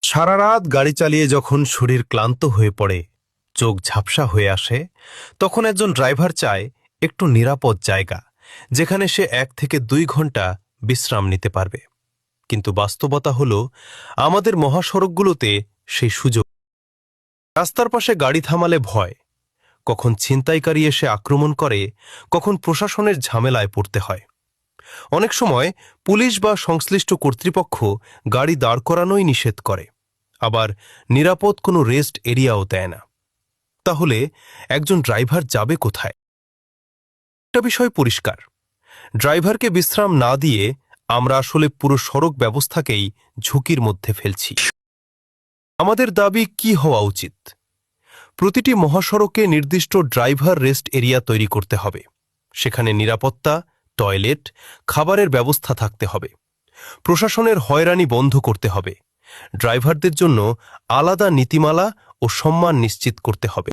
সারা রাত গাড়ি চালিয়ে যখন শরীর ক্লান্ত হয়ে পড়ে, চোখ ঝাপসা হয়ে আসে, তখন একজন ড্রাইভার চায় একটু নিরাপদ জায়গা, যেখানে সে 1 থেকে 2 ঘন্টা বিশ্রাম নিতে পারবে। কিন্তু বাস্তবতা হলো, আমাদের মহাসড়কগুলোতে সেই সুযোগ। রাস্তার পাশে গাড়ি থামালে ভয়, কখন ছিনতাইকারী এসে আক্রমণ করে, কখন প্রশাসনের ঝামেলায় পড়তে হয়। অনেক সময় পুলিশ বা সংশ্লিষ্ট কর্তৃপক্ষ গাড়ি দাঁড় করানোই নিষেধ করে, আবার নিরাপদ কোনো রেস্ট এরিয়াও দেয় না। তাহলে একজন ড্রাইভার যাবে কোথায়? একটা বিষয় পরিষ্কার, ড্রাইভারকে বিশ্রাম না দিয়ে আমরা আসলে পুরো সড়ক ব্যবস্থাকেই ঝুঁকির মধ্যে ফেলছি। আমাদের দাবি কি হওয়া উচিত? প্রতিটি মহাসড়কে নির্দিষ্ট ড্রাইভার রেস্ট এরিয়া তৈরি করতে হবে। সেখানে নিরাপত্তা, টয়লেট, খাবারের ব্যবস্থা থাকতে হবে। প্রশাসনের হয়রানি বন্ধ করতে হবে। ড্রাইভারদের জন্য আলাদা নীতিমালা ও সম্মান নিশ্চিত করতে হবে।